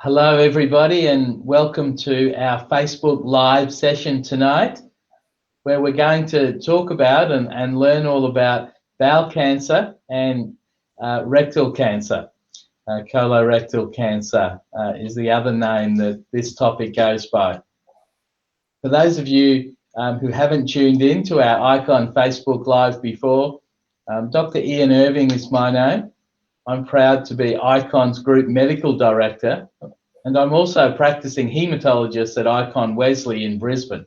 Hello everybody and welcome to our Facebook Live session tonight, where we're going to talk about and learn all about bowel cancer and rectal cancer. Colorectal cancer is the other name that this topic goes by. For those of you who haven't tuned in to our Icon Facebook Live before, Dr. Ian Irving is my name. I'm proud to be Icon's Group Medical Director, and I'm also a practicing haematologist at Icon Wesley in Brisbane.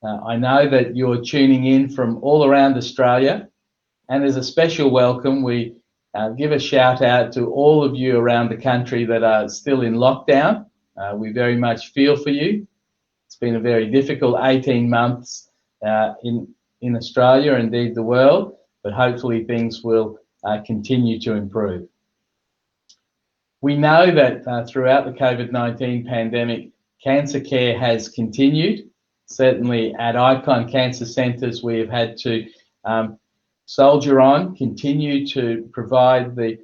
I know that you're tuning in from all around Australia, and as a special welcome, we give a shout out to all of you around the country that are still in lockdown. We very much feel for you. It's been a very difficult 18 months in Australia, indeed the world, but hopefully things will continue to improve. We know that throughout the COVID-19 pandemic, cancer care has continued. Certainly at Icon Cancer Centres, we have had to soldier on, continue to provide the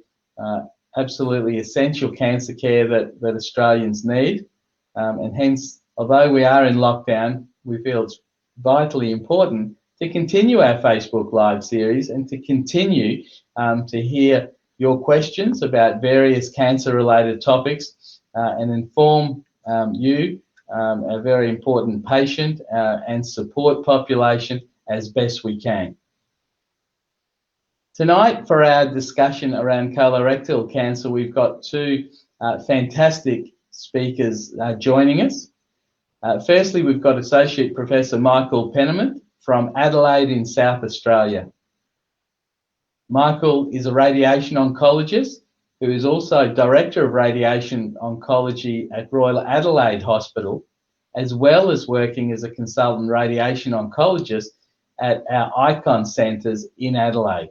absolutely essential cancer care that Australians need. And hence, although we are in lockdown, we feel it's vitally important to continue our Facebook Live series and to continue to hear your questions about various cancer-related topics and inform you, a very important patient and support population, as best we can. Tonight, for our discussion around colorectal cancer, we've got two fantastic speakers joining us. Firstly, we've got Associate Professor Michael Penniman from Adelaide in South Australia. Michael is a radiation oncologist who is also Director of Radiation Oncology at Royal Adelaide Hospital, as well as working as a consultant radiation oncologist at our Icon centres in Adelaide.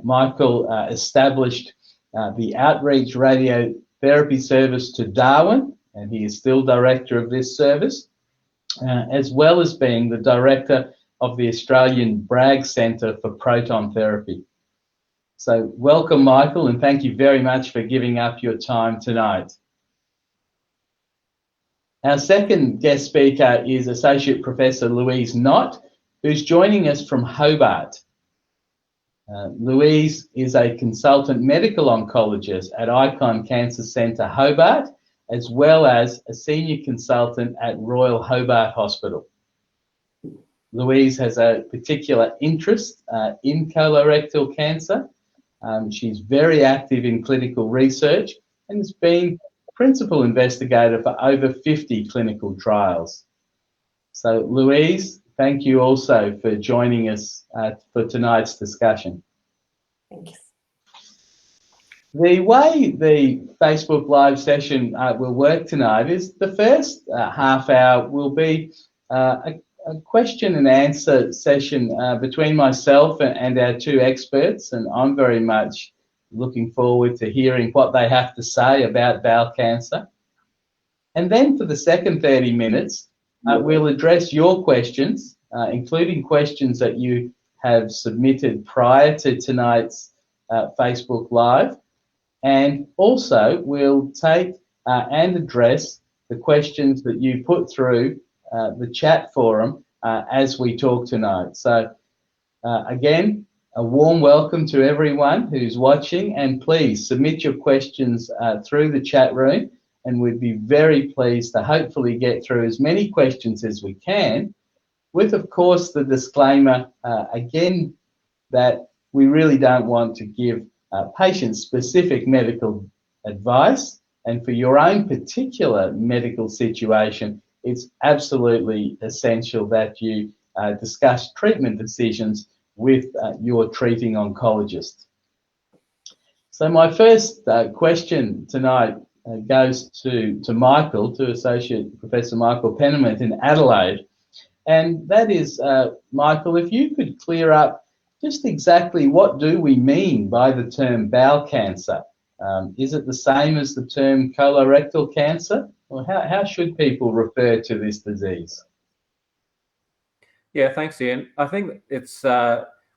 Michael established the Outreach Radiotherapy Service to Darwin, and he is still Director of this service, as well as being the Director of the Australian Bragg Centre for Proton Therapy. So welcome, Michael, and thank you very much for giving up your time tonight. Our second guest speaker is Associate Professor Louise Knott, who's joining us from Hobart. Louise is a consultant medical oncologist at Icon Cancer Centre, Hobart, as well as a senior consultant at Royal Hobart Hospital. Louise has a particular interest in colorectal cancer. She's very active in clinical research and has been principal investigator for over 50 clinical trials. So Louise, thank you also for joining us for tonight's discussion. Thank you. The way the Facebook Live session will work tonight is the first half hour will be a question and answer session between myself and our two experts, and I'm very much looking forward to hearing what they have to say about bowel cancer. And then for the second 30 minutes, we'll address your questions, including questions that you have submitted prior to tonight's Facebook Live. And also we'll take and address the questions that you put through the chat forum as we talk tonight. So again, a warm welcome to everyone who's watching, and please submit your questions through the chat room, and we'd be very pleased to hopefully get through as many questions as we can, with of course the disclaimer again that we really don't want to give patient-specific medical advice, and for your own particular medical situation, it's absolutely essential that you discuss treatment decisions with your treating oncologist. So my first question tonight goes to Michael, to Associate Professor Michael Penniman in Adelaide, and that is, Michael, if you could clear up just exactly what do we mean by the term bowel cancer? Is it the same as the term colorectal cancer? Or how should people refer to this disease? Yeah, thanks, Ian. I think it's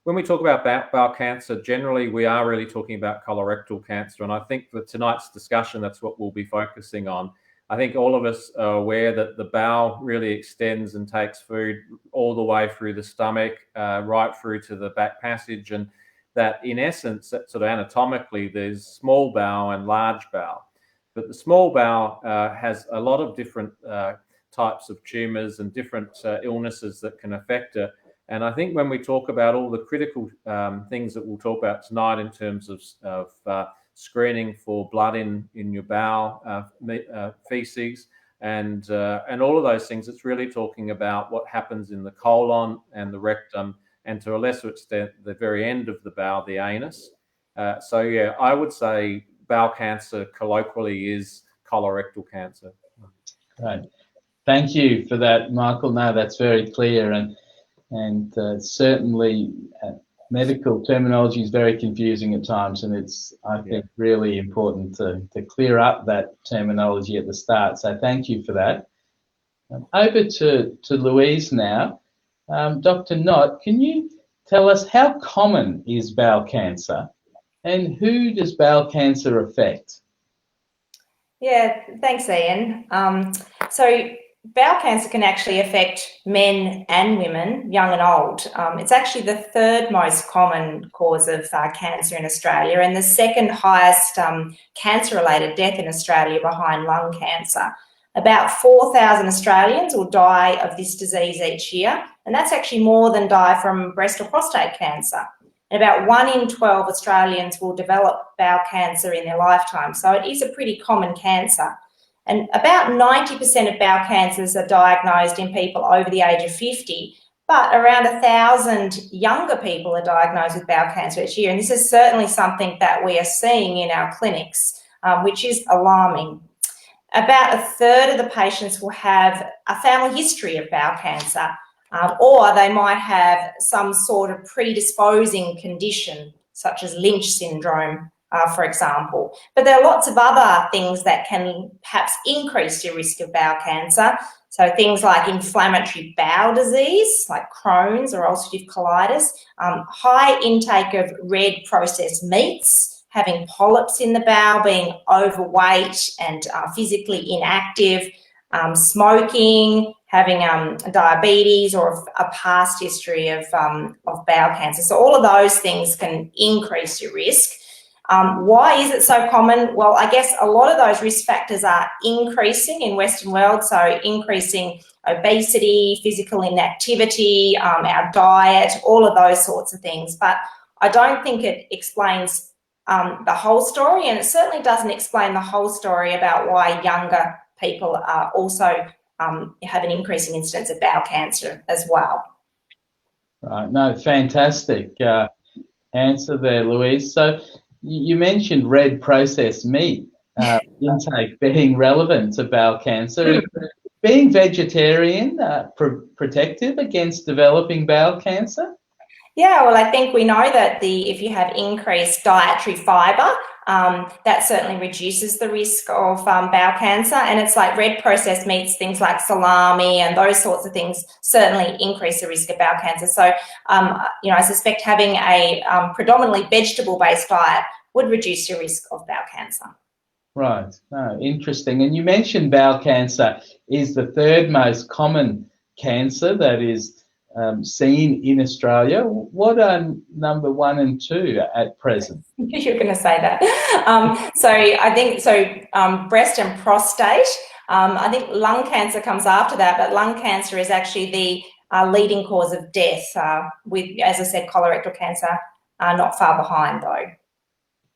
when we talk about bowel cancer, generally we are really talking about colorectal cancer. And I think for tonight's discussion, that's what we'll be focusing on. I think all of us are aware that the bowel really extends and takes food all the way through the stomach, right through to the back passage. And that in essence, that sort of anatomically, there's small bowel and large bowel. But the small bowel has a lot of different types of tumours and different illnesses that can affect it. And I think when we talk about all the critical things that we'll talk about tonight in terms of screening for blood in your bowel, feces, and all of those things, it's really talking about what happens in the colon and the rectum, and to a lesser extent, the very end of the bowel, the anus. So yeah, I would say bowel cancer colloquially is colorectal cancer. Right. Thank you for that, Michael. No, that's very clear, and certainly medical terminology is very confusing at times, and it's, I think, really important to clear up that terminology at the start. So thank you for that. Over to Louise now. Dr. Knott, can you tell us how common is bowel cancer, and who does bowel cancer affect? Yeah, thanks, Ian. So bowel cancer can actually affect men and women, young and old. It's actually the third most common cause of cancer in Australia, and the second highest cancer-related death in Australia behind lung cancer. About 4,000 Australians will die of this disease each year, and that's actually more than die from breast or prostate cancer. And about 1 in 12 Australians will develop bowel cancer in their lifetime, so it is a pretty common cancer. And about 90% of bowel cancers are diagnosed in people over the age of 50, but around 1,000 younger people are diagnosed with bowel cancer each year. And this is certainly something that we are seeing in our clinics, which is alarming. About 1/3 of the patients will have a family history of bowel cancer, or they might have some sort of predisposing condition, such as Lynch syndrome, for example. But there are lots of other things that can perhaps increase your risk of bowel cancer. So things like inflammatory bowel disease, like Crohn's or ulcerative colitis, high intake of red processed meats, having polyps in the bowel, being overweight and physically inactive, smoking, having diabetes, or a past history of bowel cancer. So all of those things can increase your risk. Why is it so common? Well, I guess a lot of those risk factors are increasing in Western world, so increasing obesity, physical inactivity, our diet, all of those sorts of things. But I don't think it explains the whole story, and it certainly doesn't explain the whole story about why younger people are also have an increasing incidence of bowel cancer as well. Right, no, fantastic answer there, Louise. So you mentioned red processed meat intake being relevant to bowel cancer. Being vegetarian protective against developing bowel cancer? Yeah, well, I think we know that if you have increased dietary fibre, that certainly reduces the risk of bowel cancer. And it's like red processed meats, things like salami and those sorts of things certainly increase the risk of bowel cancer. So, I suspect having a predominantly vegetable-based diet would reduce your risk of bowel cancer. Right. Oh, interesting. And you mentioned bowel cancer is the third most common cancer that is seen in Australia. What are number 1 and 2 at present? You're going to say that. So I think breast and prostate. I think lung cancer comes after that, but lung cancer is actually the leading cause of death. With, as I said, colorectal cancer not far behind though.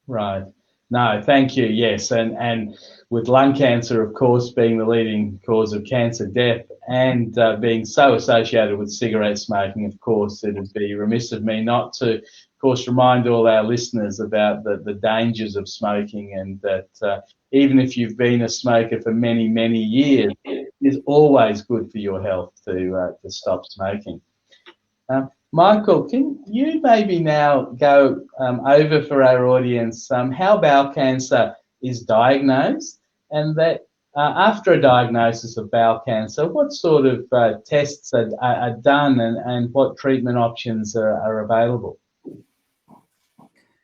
Right. No, thank you. Yes, and with lung cancer, of course, being the leading cause of cancer death and being so associated with cigarette smoking, of course, it would be remiss of me not to, of course, remind all our listeners about the dangers of smoking, and that even if you've been a smoker for many, many years, it is always good for your health to stop smoking. Michael, can you maybe now go over for our audience how bowel cancer is diagnosed, and that after a diagnosis of bowel cancer, what sort of tests are done, and what treatment options are available?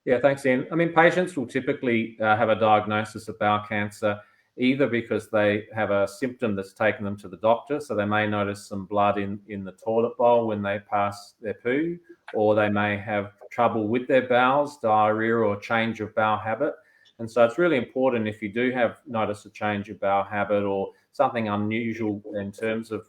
Yeah, thanks, Ian. I mean, patients will typically have a diagnosis of bowel cancer either because they have a symptom that's taken them to the doctor, so they may notice some blood in the toilet bowl when they pass their poo, or they may have trouble with their bowels, diarrhea or change of bowel habit. And so it's really important, if you do have notice a change of bowel habit or something unusual in terms of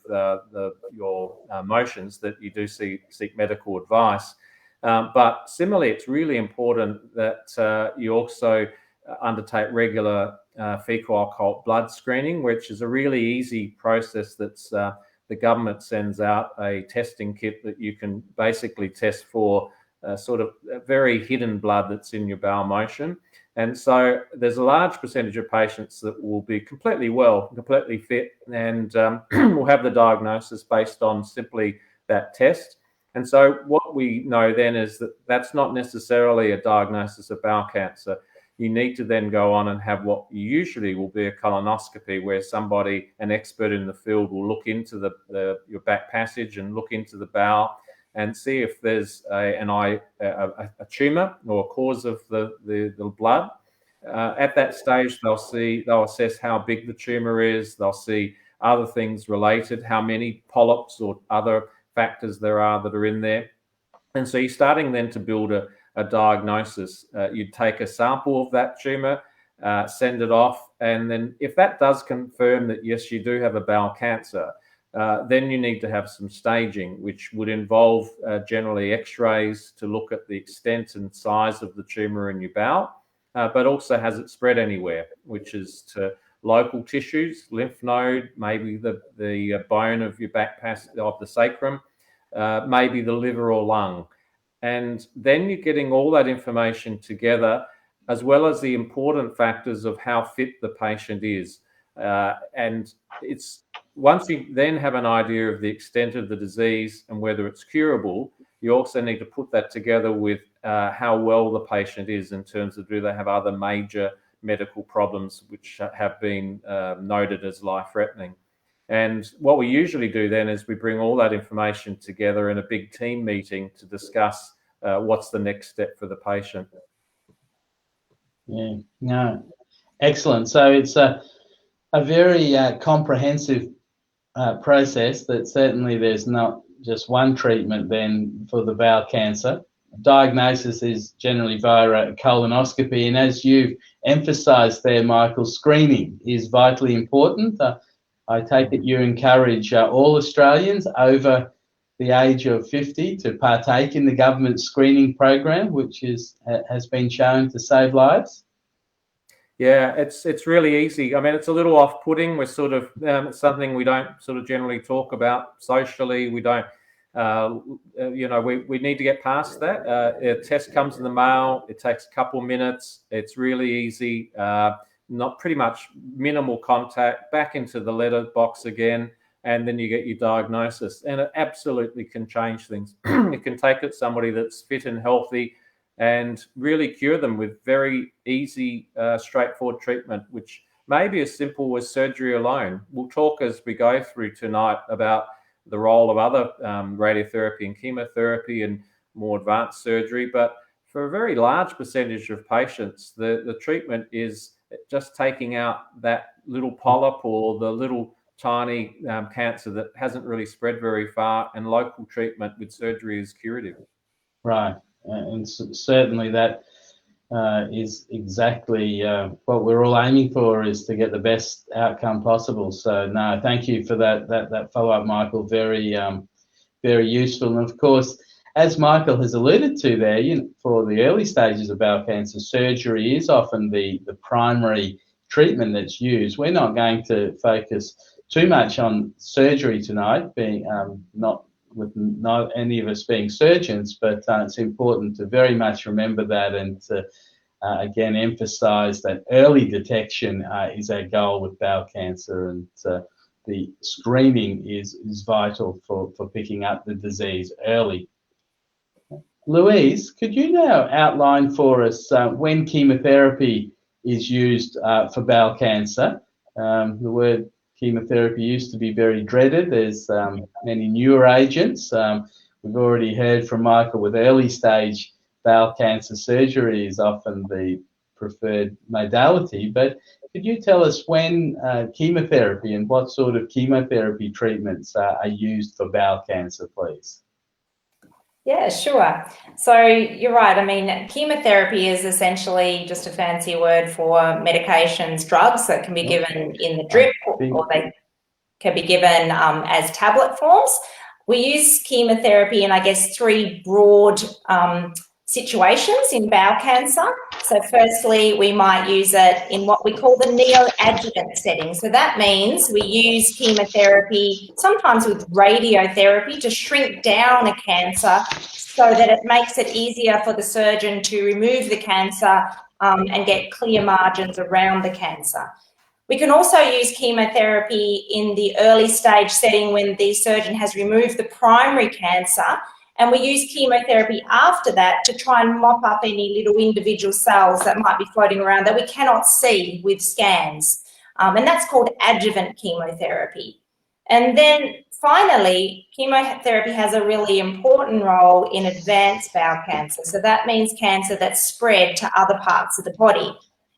your motions, that you do seek medical advice. But similarly, it's really important that you also undertake regular fecal occult blood screening, which is a really easy process. That's the government sends out a testing kit that you can basically test for sort of very hidden blood that's in your bowel motion. And so there's a large percentage of patients that will be completely well, completely fit, and will have the diagnosis based on simply that test. And so what we know then is that that's not necessarily a diagnosis of bowel cancer. You need to then go on and have what usually will be a colonoscopy, where somebody, an expert in the field, will look into your back passage and look into the bowel and see if there's a tumor or a cause of the blood. At that stage, they'll assess how big the tumor is. They'll see other things related, how many polyps or other factors there are that are in there. And so you're starting then to build a diagnosis. You'd take a sample of that tumor, send it off, and then if that does confirm that yes, you do have a bowel cancer, then you need to have some staging, which would involve generally x-rays to look at the extent and size of the tumor in your bowel, but also has it spread anywhere, which is to local tissues, lymph node, maybe the bone of your back passage of the sacrum, maybe the liver or lung. And then you're getting all that information together, as well as the important factors of how fit the patient is. And it's once you then have an idea of the extent of the disease and whether it's curable, you also need to put that together with how well the patient is in terms of, do they have other major medical problems which have been noted as life-threatening. And what we usually do then is we bring all that information together in a big team meeting to discuss what's the next step for the patient. Yeah, no, excellent. So it's a very comprehensive process. That certainly there's not just one treatment then for the bowel cancer. Diagnosis is generally via a colonoscopy, and as you've emphasised there, Michael, screening is vitally important. I take it you encourage all Australians over the age of 50 to partake in the government screening program, which has been shown to save lives. Yeah, it's really easy. I mean, it's a little off-putting. We're sort of something we don't sort of generally talk about socially. We don't, we need to get past that. A test comes in the mail. It takes a couple of minutes. It's really easy. Not pretty much minimal contact, back into the letter box again, and then you get your diagnosis. And it absolutely can change things. It can take it somebody that's fit and healthy and really cure them with very easy, straightforward treatment, which may be as simple as surgery alone. We'll talk as we go through tonight about the role of other radiotherapy and chemotherapy and more advanced surgery. But for a very large percentage of patients, the treatment is just taking out that little polyp or the little tiny cancer that hasn't really spread very far, and local treatment with surgery is curative. Right, and certainly that is exactly what we're all aiming for, is to get the best outcome possible. So no, thank you for that follow-up, Michael. Very very useful. And of course, as Michael has alluded to there, for the early stages of bowel cancer, surgery is often the primary treatment that's used. We're not going to focus too much on surgery tonight, being not any of us being surgeons, but it's important to very much remember that, and to again emphasise that early detection is our goal with bowel cancer, and the screening is vital for picking up the disease early. Louise, could you now outline for us when chemotherapy is used for bowel cancer, The word chemotherapy used to be very dreaded. There's many newer agents. We've already heard from Michael with early stage bowel cancer surgery is often the preferred modality, but could you tell us when chemotherapy and what sort of chemotherapy treatments are used for bowel cancer, please? Yeah, sure. So you're right. I mean, chemotherapy is essentially just a fancy word for medications, drugs that can be given in the drip, or they can be given as tablet forms. We use chemotherapy in, I guess, three broad situations in bowel cancer. So firstly, we might use it in what we call the neoadjuvant setting. So that means we use chemotherapy, sometimes with radiotherapy, to shrink down a cancer so that it makes it easier for the surgeon to remove the cancer and get clear margins around the cancer. We can also use chemotherapy in the early stage setting when the surgeon has removed the primary cancer, and we use chemotherapy after that to try and mop up any little individual cells that might be floating around that we cannot see with scans. And that's called adjuvant chemotherapy. And then finally, chemotherapy has a really important role in advanced bowel cancer. So that means cancer that's spread to other parts of the body.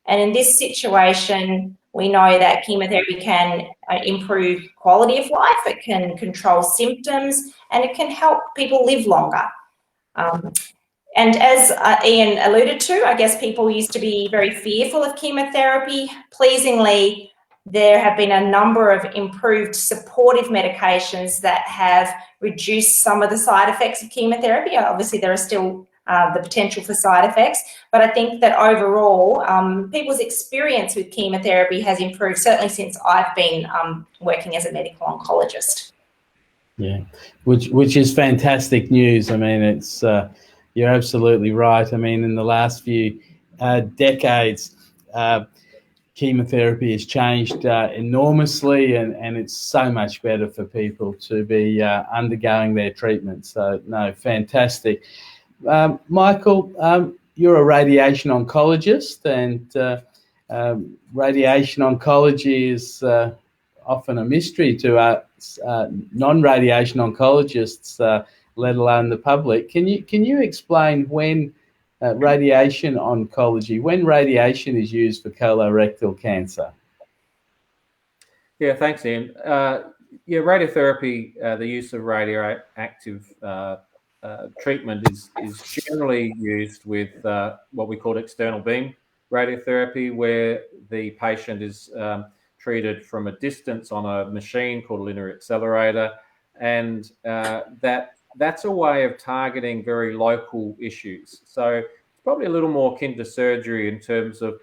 And in this situation, we know that chemotherapy can improve quality of life, it can control symptoms, and it can help people live longer. And as Ian alluded to, I guess people used to be very fearful of chemotherapy. Pleasingly, there have been a number of improved supportive medications that have reduced some of the side effects of chemotherapy. Obviously, there are still the potential for side effects, but I think that overall, people's experience with chemotherapy has improved, certainly since I've been working as a medical oncologist. Yeah, which is fantastic news. I mean, it's you're absolutely right. I mean, in the last few decades, chemotherapy has changed enormously, and it's so much better for people to be undergoing their treatment. So, no, fantastic. Michael, you're a radiation oncologist, and radiation oncology is often a mystery to us non-radiation oncologists, let alone the public. Can you explain when radiation oncology, when radiation is used for colorectal cancer? Yeah, thanks, Ian. Yeah, radiotherapy, the use of radioactive treatment is generally used with what we call external beam radiotherapy, where the patient is treated from a distance on a machine called a linear accelerator, and that's a way of targeting very local issues. So it's probably a little more akin to surgery in terms of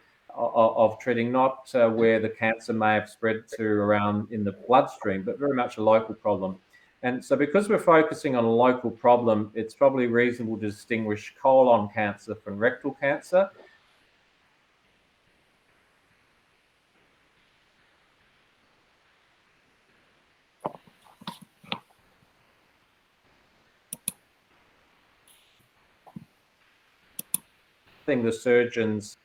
treating not where the cancer may have spread to around in the bloodstream, but very much a local problem. And so because we're focusing on a local problem, it's probably reasonable to distinguish colon cancer from rectal cancer. I think the surgeons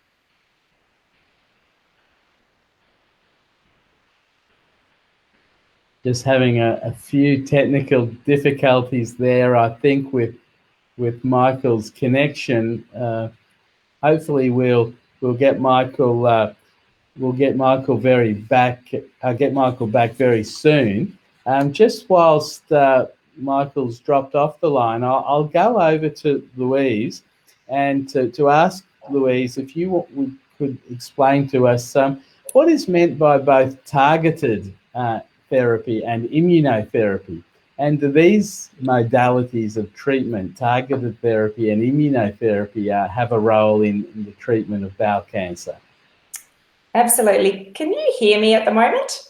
just having a few technical difficulties there, I think, with Michael's connection. Hopefully, we'll get Michael get Michael back very soon. Just whilst Michael's dropped off the line, I'll go over to Louise and to ask Louise if you could explain to us what is meant by both targeted therapy and immunotherapy. And do these modalities of treatment, targeted therapy and immunotherapy, have a role in the treatment of bowel cancer? Absolutely. Can you hear me at the moment?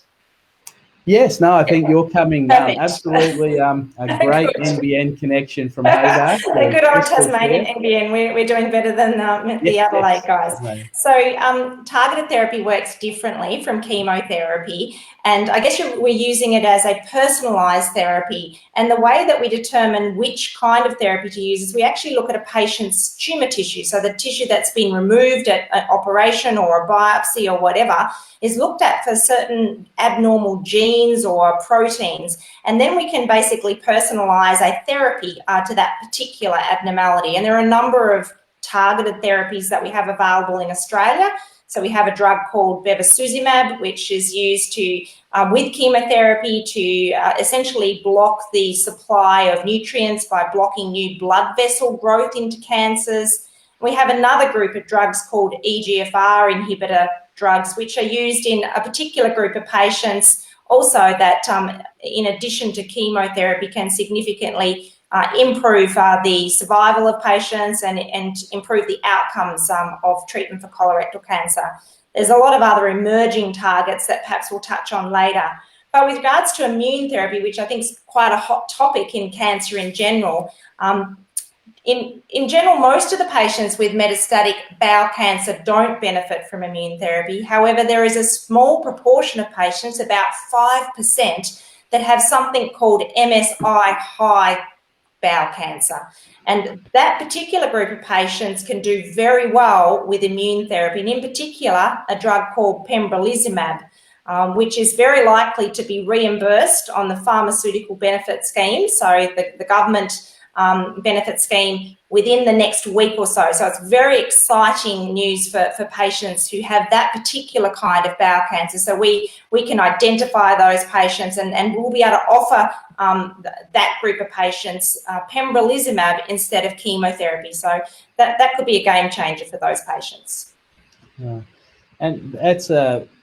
Yes, no, I think you're coming Perfect. absolutely a great NBN connection from Hobart. The good old crystal Tasmanian clear. NBN, we're doing better than the Yes, Adelaide guys. right. So targeted therapy works differently from chemotherapy, and I guess we're using it as a personalised therapy. And the way that we determine which kind of therapy to use is we actually look at a patient's tumour tissue, so the tissue that's been removed at an operation or a biopsy or whatever, is looked at for certain abnormal genes or proteins, and then we can basically personalise a therapy to that particular abnormality. And there are a number of targeted therapies that we have available in Australia. So we have a drug called bevacizumab, which is used to with chemotherapy to essentially block the supply of nutrients by blocking new blood vessel growth into cancers. We have another group of drugs called EGFR inhibitor drugs, which are used in a particular group of patients also that, in addition to chemotherapy, can significantly improve the survival of patients and improve the outcomes of treatment for colorectal cancer. There's a lot of other emerging targets that perhaps we'll touch on later. But with regards to immune therapy, which I think is quite a hot topic in cancer in general, in general, most of the patients with metastatic bowel cancer don't benefit from immune therapy. However, there is a small proportion of patients, about 5%, that have something called MSI high bowel cancer. And that particular group of patients can do very well with immune therapy, and in particular, a drug called pembrolizumab, which is very likely to be reimbursed on the pharmaceutical benefit scheme, so the government benefit scheme, within the next week or so. So it's very exciting news for patients who have that particular kind of bowel cancer. So we can identify those patients and we'll be able to offer that group of patients pembrolizumab instead of chemotherapy. So that could be a game changer for those patients. Yeah. And that's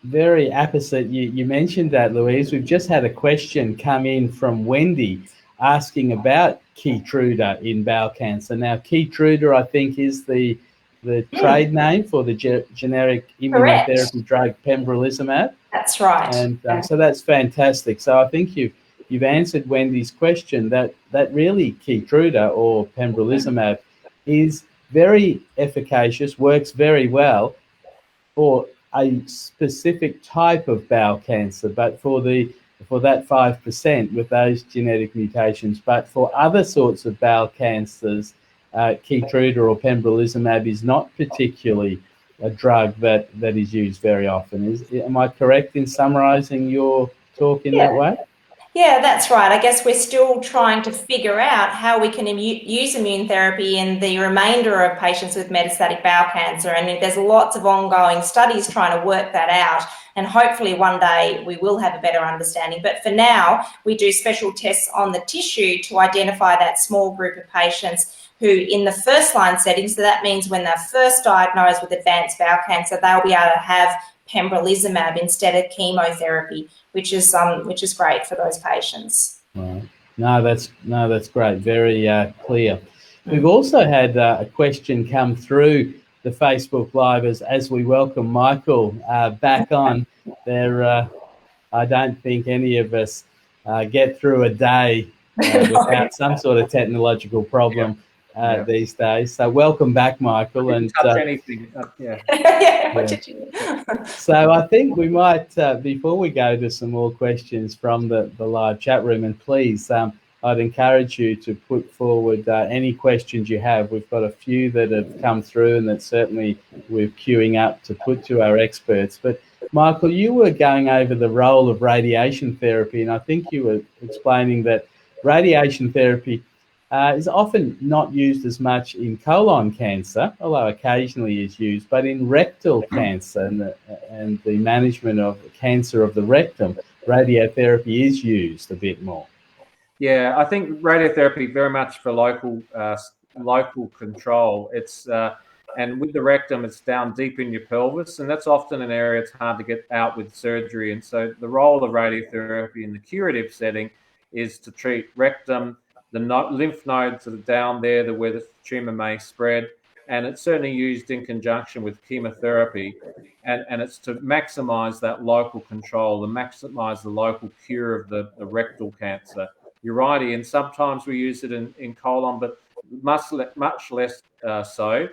very apposite. You mentioned that, Louise. We've just had a question come in from Wendy asking about Keytruda in bowel cancer. Now, Keytruda, I think, is the trade name for the generic immunotherapy drug pembrolizumab. That's right. And so that's fantastic. So I think you've answered Wendy's question that really Keytruda or pembrolizumab is very efficacious, works very well for a specific type of bowel cancer, but for that 5% with those genetic mutations. But for other sorts of bowel cancers, Keytruda or pembrolizumab is not particularly a drug that is used very often. Am I correct in summarising your talk in that way? Yeah, that's right. I guess we're still trying to figure out how we can use immune therapy in the remainder of patients with metastatic bowel cancer. And there's lots of ongoing studies trying to work that out. And hopefully one day we will have a better understanding. But for now, we do special tests on the tissue to identify that small group of patients who in the first line setting, so that means when they're first diagnosed with advanced bowel cancer, they'll be able to have pembrolizumab instead of chemotherapy, which is great for those patients. Right. No, that's great. Very clear. We've also had a question come through the Facebook Live as we welcome Michael back on. I don't think any of us get through a day without some sort of technological problem these days. So welcome back, Michael. And touch anything. So I think we might, before we go to some more questions from the live chat room, and please, I'd encourage you to put forward any questions you have. We've got a few that have come through and that certainly we're queuing up to put to our experts. But Michael, you were going over the role of radiation therapy, and I think you were explaining that radiation therapy is often not used as much in colon cancer, although occasionally is used, but in rectal cancer and the management of cancer of the rectum, radiotherapy is used a bit more. Yeah, I think radiotherapy very much for local control. It's and with the rectum, it's down deep in your pelvis, and that's often an area it's hard to get out with surgery. And so the role of radiotherapy in the curative setting is to treat rectum, the lymph nodes that are down there, where the tumor may spread, and it's certainly used in conjunction with chemotherapy, and it's to maximize that local control, to maximize the local cure of the rectal cancer. You're right, Ian, sometimes we use it in colon, but much less so.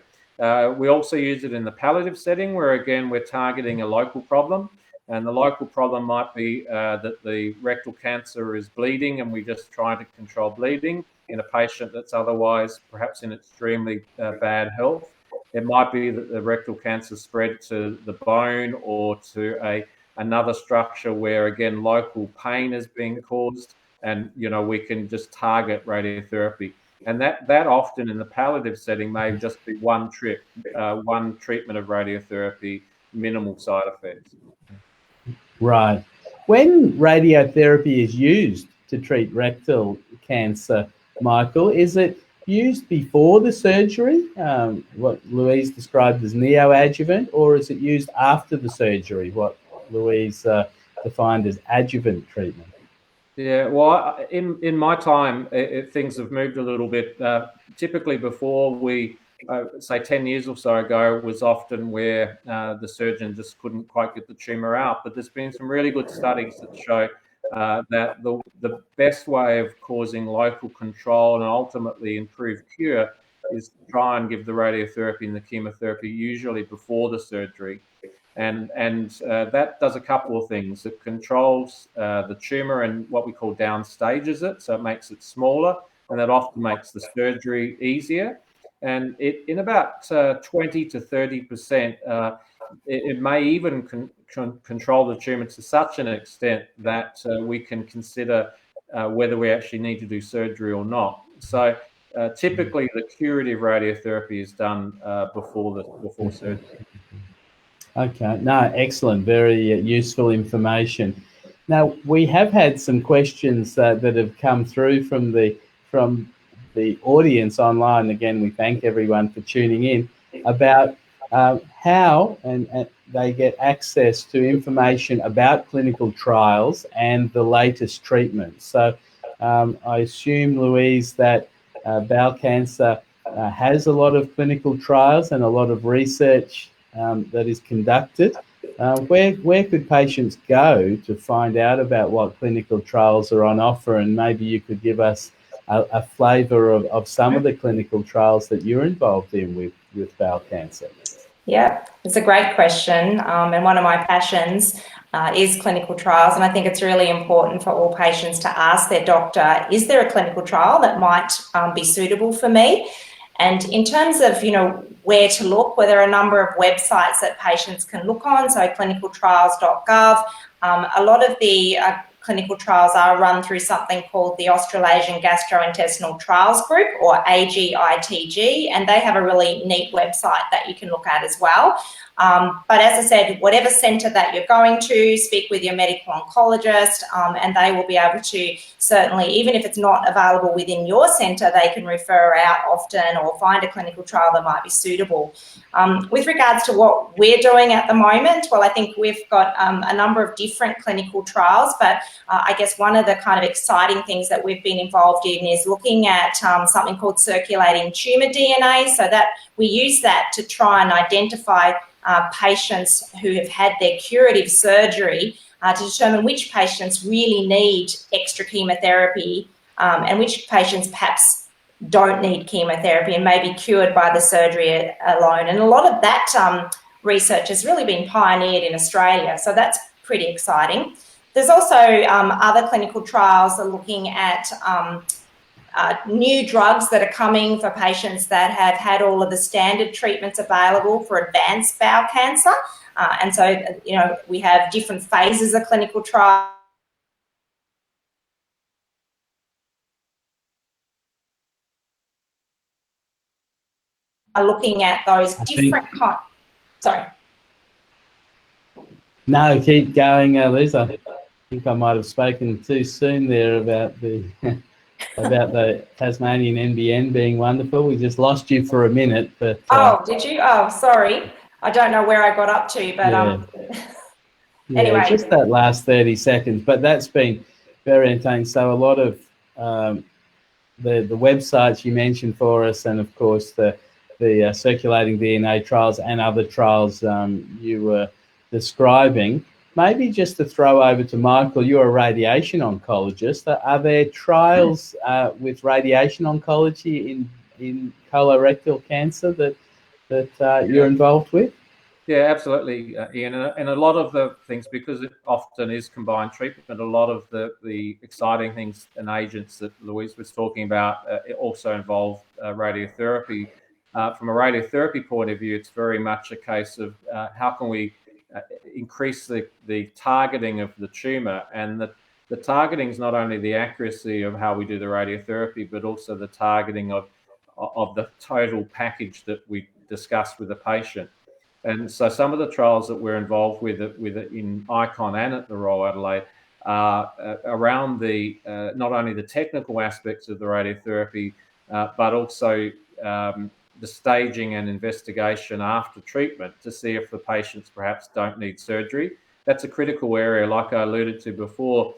We also use it in the palliative setting, where again we're targeting a local problem, and the local problem might be that the rectal cancer is bleeding, and we just try to control bleeding in a patient that's otherwise perhaps in extremely bad health. It might be that the rectal cancer spread to the bone or to another structure where again local pain is being caused, and we can just target radiotherapy. And that often in the palliative setting may just be one trip, one treatment of radiotherapy, minimal side effects. Right. When radiotherapy is used to treat rectal cancer, Michael, is it used before the surgery, what Louise described as neoadjuvant, or is it used after the surgery, what Louise defined as adjuvant treatment? Yeah, well, in my time, things have moved a little bit. Typically before we, say 10 years or so ago, was often where the surgeon just couldn't quite get the tumour out. But there's been some really good studies that show that the best way of causing local control and ultimately improved cure is to try and give the radiotherapy and the chemotherapy usually before the surgery. And that does a couple of things. It controls the tumour and what we call downstages it, so it makes it smaller, and that often makes the surgery easier. And in about 20 to 30%, it may even control the tumour to such an extent that we can consider whether we actually need to do surgery or not. So typically, the curative radiotherapy is done before surgery. Okay, no, excellent, very useful information. Now, we have had some questions that have come through from the audience online. Again, we thank everyone for tuning in about how and they get access to information about clinical trials and the latest treatments. So I assume, Louise, that bowel cancer has a lot of clinical trials and a lot of research that is conducted. Where could patients go to find out about what clinical trials are on offer? And maybe you could give us a flavour of some of the clinical trials that you're involved in with bowel cancer. Yeah, it's a great question. And one of my passions is clinical trials. And I think it's really important for all patients to ask their doctor, is there a clinical trial that might be suitable for me? And in terms of, where to look, well, there are a number of websites that patients can look on, so clinicaltrials.gov. A lot of the clinical trials are run through something called the Australasian Gastrointestinal Trials Group, or AGITG, and they have a really neat website that you can look at as well. But as I said, whatever centre that you're going to, speak with your medical oncologist, and they will be able to certainly, even if it's not available within your centre, they can refer out often or find a clinical trial that might be suitable. With regards to what we're doing at the moment, well, I think we've got a number of different clinical trials, but I guess one of the kind of exciting things that we've been involved in is looking at something called circulating tumour DNA, so that we use that to try and identify patients who have had their curative surgery to determine which patients really need extra chemotherapy and which patients perhaps don't need chemotherapy and may be cured by the surgery alone. And a lot of that research has really been pioneered in Australia, so that's pretty exciting. There's also other clinical trials that are looking at new drugs that are coming for patients that have had all of the standard treatments available for advanced bowel cancer. And so, we have different phases of clinical trial. Are looking at those different kinds. Sorry. No, keep going, Liz. I think I might have spoken too soon there about the about the Tasmanian NBN being wonderful. We just lost you for a minute, but oh, did you? Oh, sorry. I don't know where I got up to, but anyway, just that last 30 seconds. But that's been very entertaining. So a lot of the websites you mentioned for us, and of course the the circulating DNA trials and other trials you were describing. Maybe just to throw over to Michael, you're a radiation oncologist. Are there trials with radiation oncology in colorectal cancer that you're involved with? Yeah, absolutely, Ian. And a lot of the things, because it often is combined treatment, a lot of the exciting things and agents that Louise was talking about also involve radiotherapy. From a radiotherapy point of view, it's very much a case of how can we increase the targeting of the tumor, and the targeting is not only the accuracy of how we do the radiotherapy, but also the targeting of the total package that we discuss with the patient. And so some of the trials that we're involved with in ICON and at the Royal Adelaide are around the not only the technical aspects of the radiotherapy, but also the staging and investigation after treatment to see if the patients perhaps don't need surgery. That's a critical area, like I alluded to before.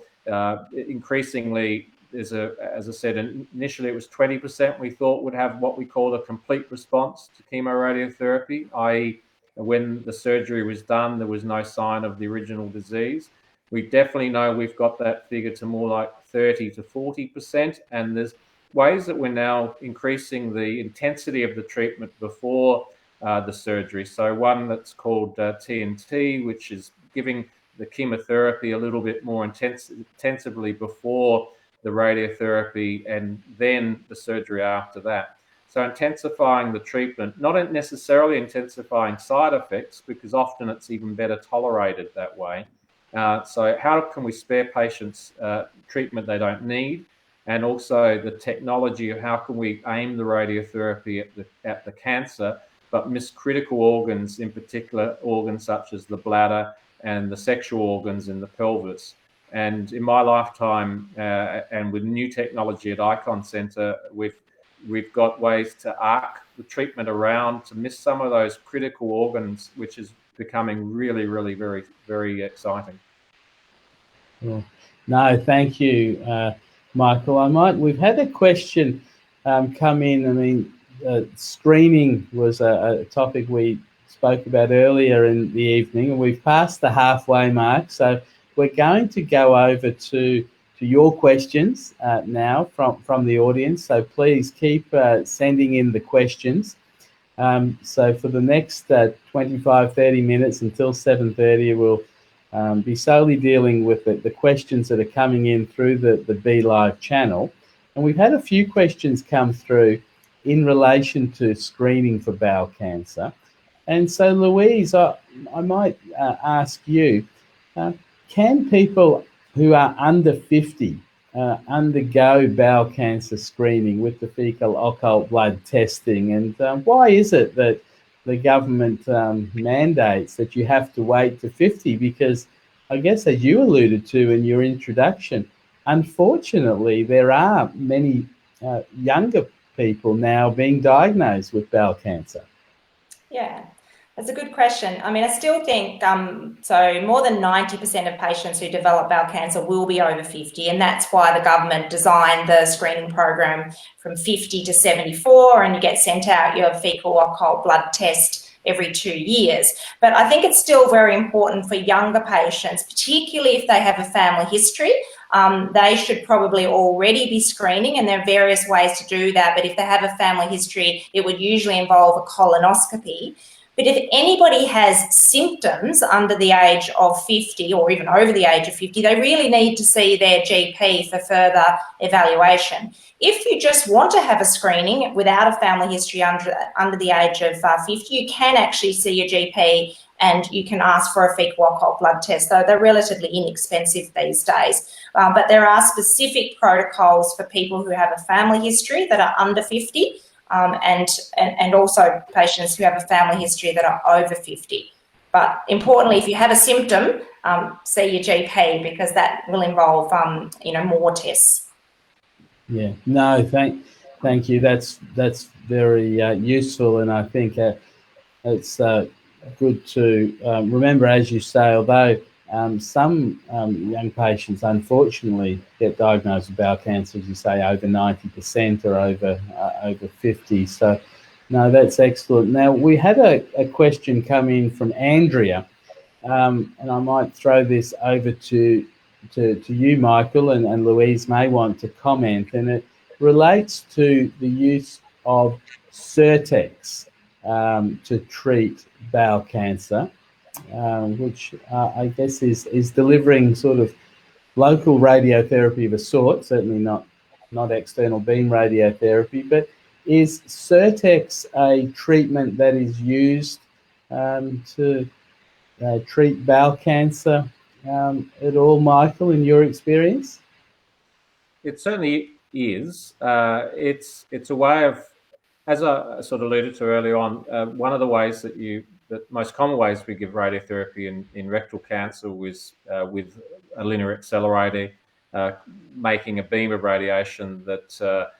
Increasingly, as I said, initially it was 20% we thought would have what we call a complete response to chemoradiotherapy, i.e., when the surgery was done, there was no sign of the original disease. We definitely know we've got that figure to more like 30 to 40%, and there's ways that we're now increasing the intensity of the treatment before the surgery. So one that's called TNT, which is giving the chemotherapy a little bit more intensively before the radiotherapy and then the surgery after that. So intensifying the treatment, not necessarily intensifying side effects, because often it's even better tolerated that way. So how can we spare patients treatment they don't need? And also the technology of how can we aim the radiotherapy at the cancer, but miss critical organs, in particular organs such as the bladder and the sexual organs in the pelvis. And in my lifetime, and with new technology at ICON Centre, we've got ways to arc the treatment around to miss some of those critical organs, which is becoming really, really, very, very exciting. Well, no, thank you, Michael. We've had a question come in. I mean, screening was a topic we spoke about earlier in the evening, and we've passed the halfway mark. So we're going to go over to your questions now from the audience. So please keep sending in the questions. So for the next 25, 30 minutes until 7:30, we'll be solely dealing with the questions that are coming in through the Be Live channel. And we've had a few questions come through in relation to screening for bowel cancer. And so, Louise, I might ask you, can people who are under 50 undergo bowel cancer screening with the fecal occult blood testing? And why is it that the government mandates that you have to wait to 50? Because I guess, as you alluded to in your introduction, unfortunately, there are many younger people now being diagnosed with bowel cancer. Yeah. That's a good question. I mean, I still think, so more than 90% of patients who develop bowel cancer will be over 50, and that's why the government designed the screening program from 50 to 74, and you get sent out your fecal occult blood test every 2 years. But I think it's still very important for younger patients, particularly if they have a family history. They should probably already be screening, and there are various ways to do that. But if they have a family history, it would usually involve a colonoscopy. But if anybody has symptoms under the age of 50 or even over the age of 50, they really need to see their GP for further evaluation. If you just want to have a screening without a family history under the age of 50, you can actually see your GP and you can ask for a fecal occult blood test, though they're relatively inexpensive these days. But there are specific protocols for people who have a family history that are under 50. And also patients who have a family history that are over 50. But importantly, if you have a symptom, see your GP, because that will involve, more tests. Yeah, no, thank you. That's very useful, and I think it's good to remember, as you say, although some young patients unfortunately get diagnosed with bowel cancer, as you say, over 90% or over 50. So No, that's excellent. Now, we had a question come in from Andrea, and I might throw this over to you, Michael, and Louise may want to comment, and it relates to the use of Certex to treat bowel cancer, which I guess is delivering sort of local radiotherapy of a sort, certainly not external beam radiotherapy, but is Certex a treatment that is used to treat bowel cancer at all, Michael, in your experience? It certainly is. It's a way of, as I sort of alluded to earlier on, one of the ways that most common ways we give radiotherapy in rectal cancer was with a linear accelerator, making a beam of radiation that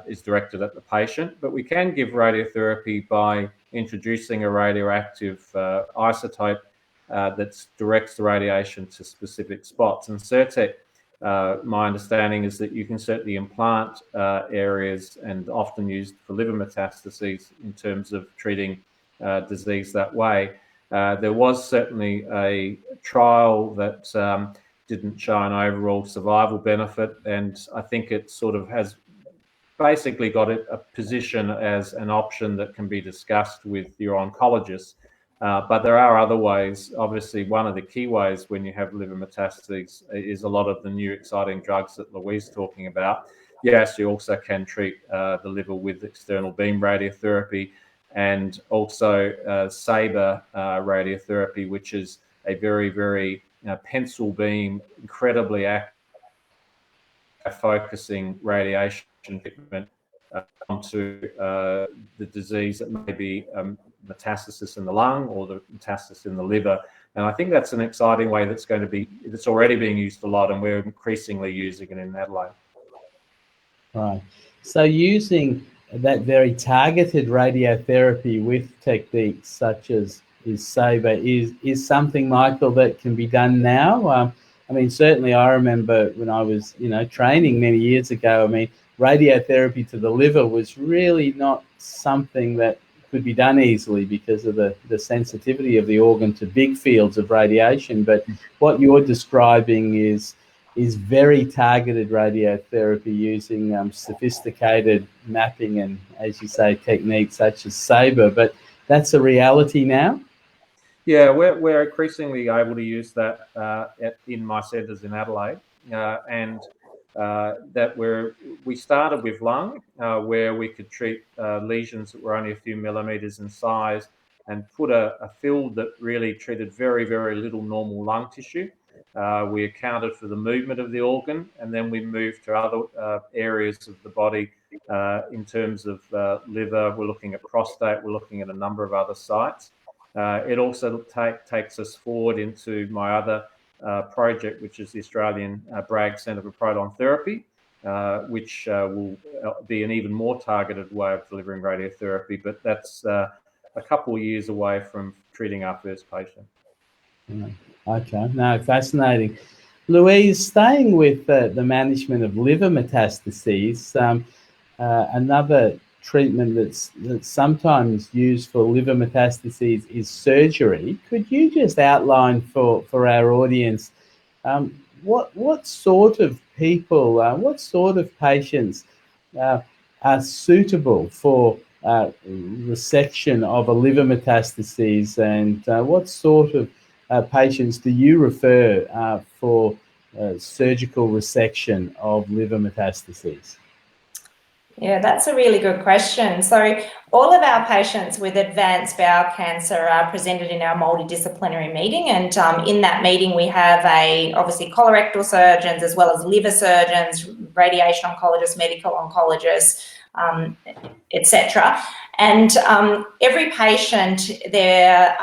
is directed at the patient. But we can give radiotherapy by introducing a radioactive isotope that directs the radiation to specific spots. And Certec, my understanding is that you can certainly implant areas, and often used for liver metastases in terms of treating disease that way. There was certainly a trial that didn't show an overall survival benefit, and I think it sort of has basically got a position as an option that can be discussed with your oncologist. But there are other ways. Obviously, one of the key ways when you have liver metastases is a lot of the new exciting drugs that Louise is talking about. Yes, you also can treat the liver with external beam radiotherapy, and also SABR radiotherapy, which is a very, very pencil beam, incredibly active, focusing radiation treatment onto the disease that may be metastasis in the lung or the metastasis in the liver. And I think that's an exciting way that's already being used a lot, and we're increasingly using it in Adelaide. Right. So using that very targeted radiotherapy with techniques such as SABR is something, Michael, that can be done now. I mean, certainly I remember when I was, training many years ago, I mean, radiotherapy to the liver was really not something that could be done easily because of the sensitivity of the organ to big fields of radiation. But what you're describing is very targeted radiotherapy using sophisticated mapping and, as you say, techniques such as SABR. But that's a reality now? Yeah, we're increasingly able to use that in my centres in Adelaide, and that we started with lung, where we could treat lesions that were only a few millimetres in size, and put a field that really treated very, very little normal lung tissue. We accounted for the movement of the organ, and then we moved to other areas of the body in terms of liver. We're looking at prostate. We're looking at a number of other sites. It also takes us forward into my other project, which is the Australian Bragg Centre for Proton Therapy, which will be an even more targeted way of delivering radiotherapy. But that's a couple of years away from treating our first patient. Okay, no, fascinating. Louise, staying with the management of liver metastases, another treatment that's sometimes used for liver metastases is surgery. Could you just outline for our audience what sort of people, what sort of patients are suitable for resection of a liver metastases, and what sort of patients do you refer for surgical resection of liver metastases? Yeah, that's a really good question. So all of our patients with advanced bowel cancer are presented in our multidisciplinary meeting, and in that meeting we have obviously colorectal surgeons as well as liver surgeons, radiation oncologists, medical oncologists, etc. And every patient, their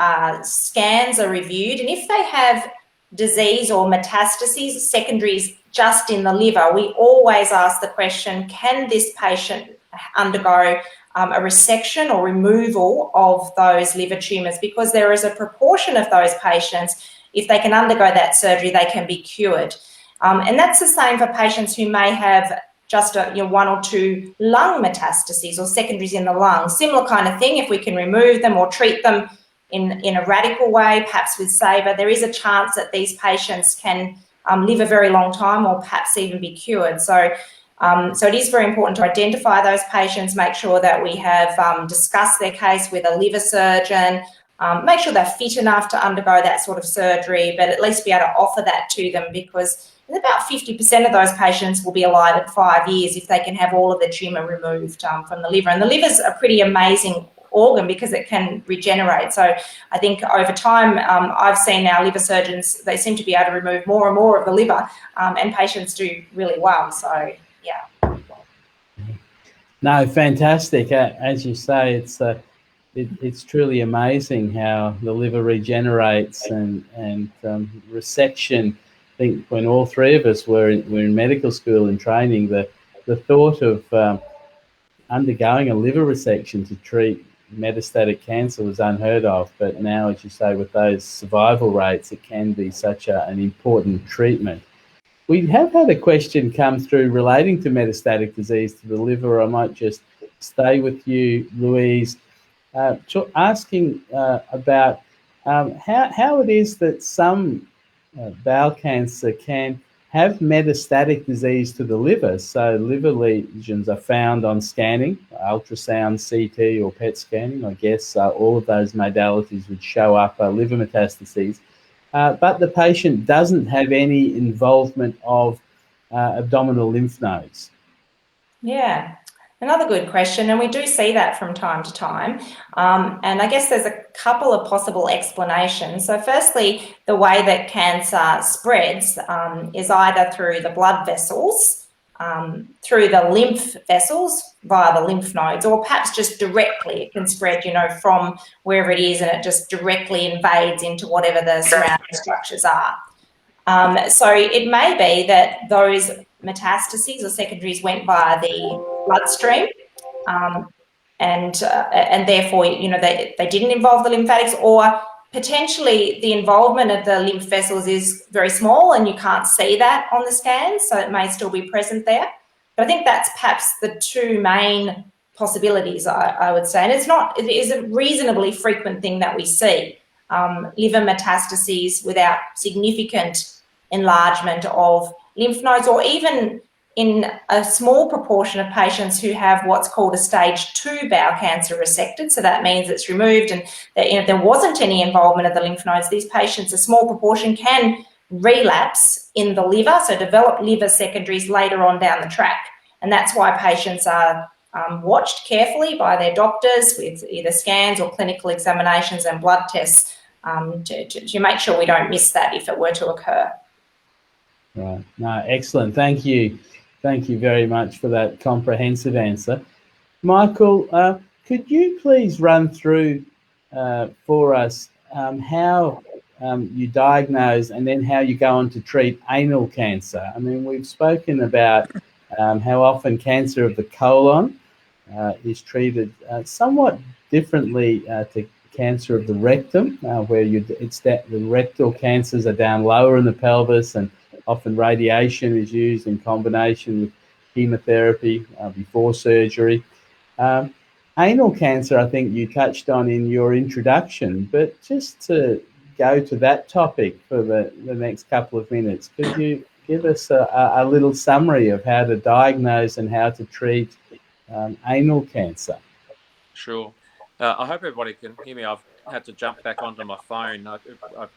scans are reviewed, and if they have disease or metastases, secondaries just in the liver, we always ask the question, can this patient undergo a resection or removal of those liver tumours? Because there is a proportion of those patients, if they can undergo that surgery, they can be cured. And that's the same for patients who may have just one or two lung metastases or secondaries in the lung. Similar kind of thing, if we can remove them or treat them in a radical way, perhaps with SABR, there is a chance that these patients can live a very long time or perhaps even be cured. So it is very important to identify those patients, make sure that we have discussed their case with a liver surgeon, make sure they're fit enough to undergo that sort of surgery, but at least be able to offer that to them, because about 50% of those patients will be alive at 5 years if they can have all of the tumour removed from the liver. And the liver's a pretty amazing organ because it can regenerate. So I think over time, I've seen our liver surgeons, they seem to be able to remove more and more of the liver, and patients do really well. So, yeah. No, fantastic. As you say, it's truly amazing how the liver regenerates and resection. I think when all three of us were in medical school and training, the thought of undergoing a liver resection to treat metastatic cancer was unheard of. But now, as you say, with those survival rates, it can be such an important treatment. We have had a question come through relating to metastatic disease to the liver. I might just stay with you, Louise, asking about how it is that some bowel cancer can have metastatic disease to the liver. So liver lesions are found on scanning, ultrasound, CT or PET scanning. I guess all of those modalities would show up liver metastases. But the patient doesn't have any involvement of abdominal lymph nodes. Yeah, another good question, and we do see that from time to time. And I guess there's a couple of possible explanations. So firstly, the way that cancer spreads is either through the blood vessels, through the lymph vessels via the lymph nodes, or perhaps just directly. It can spread, from wherever it is, and it just directly invades into whatever the surrounding structures are. So it may be that those metastases or secondaries went via the bloodstream, and therefore, they didn't involve the lymphatics, or potentially the involvement of the lymph vessels is very small and you can't see that on the scan, so it may still be present there. But I think that's perhaps the two main possibilities, I would say. And it is a reasonably frequent thing that we see, liver metastases without significant enlargement of lymph nodes, or even in a small proportion of patients who have what's called a stage 2 bowel cancer resected. So that means it's removed and that, there wasn't any involvement of the lymph nodes. These patients, a small proportion, can relapse in the liver, so develop liver secondaries later on down the track. And that's why patients are watched carefully by their doctors with either scans or clinical examinations and blood tests to make sure we don't miss that if it were to occur. Right. No, excellent. Thank you. Thank you very much for that comprehensive answer. Michael, could you please run through for us how you diagnose and then how you go on to treat anal cancer? I mean, we've spoken about how often cancer of the colon is treated somewhat differently to cancer of the rectum, where the rectal cancers are down lower in the pelvis, and often radiation is used in combination with chemotherapy before surgery. Anal cancer, I think you touched on in your introduction, but just to go to that topic for the next couple of minutes, could you give us a little summary of how to diagnose and how to treat anal cancer? Sure. I hope everybody can hear me. I've had to jump back onto my phone. I've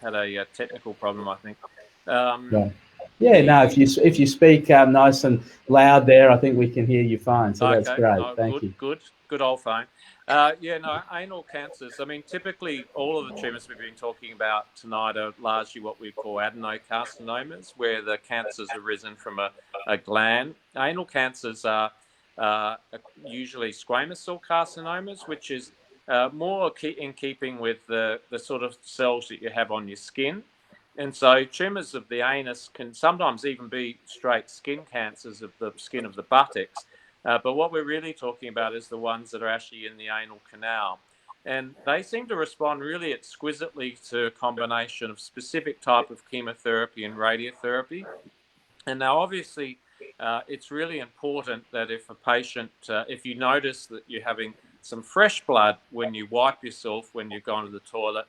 had a technical problem, I think. Right. Yeah, no, if you speak nice and loud there, I think we can hear you fine. So okay. That's great. Thank you. Good old phone. Anal cancers. I mean, typically all of the tumours we've been talking about tonight are largely what we call adenocarcinomas, where the cancer's arisen from a gland. Anal cancers are usually squamous cell carcinomas, which is more in keeping with the sort of cells that you have on your skin. And so tumours of the anus can sometimes even be straight skin cancers of the skin of the buttocks. But what we're really talking about is the ones that are actually in the anal canal. And they seem to respond really exquisitely to a combination of specific type of chemotherapy and radiotherapy. And now, obviously, it's really important that if a patient, if you notice that you're having some fresh blood when you wipe yourself, when you've gone to the toilet,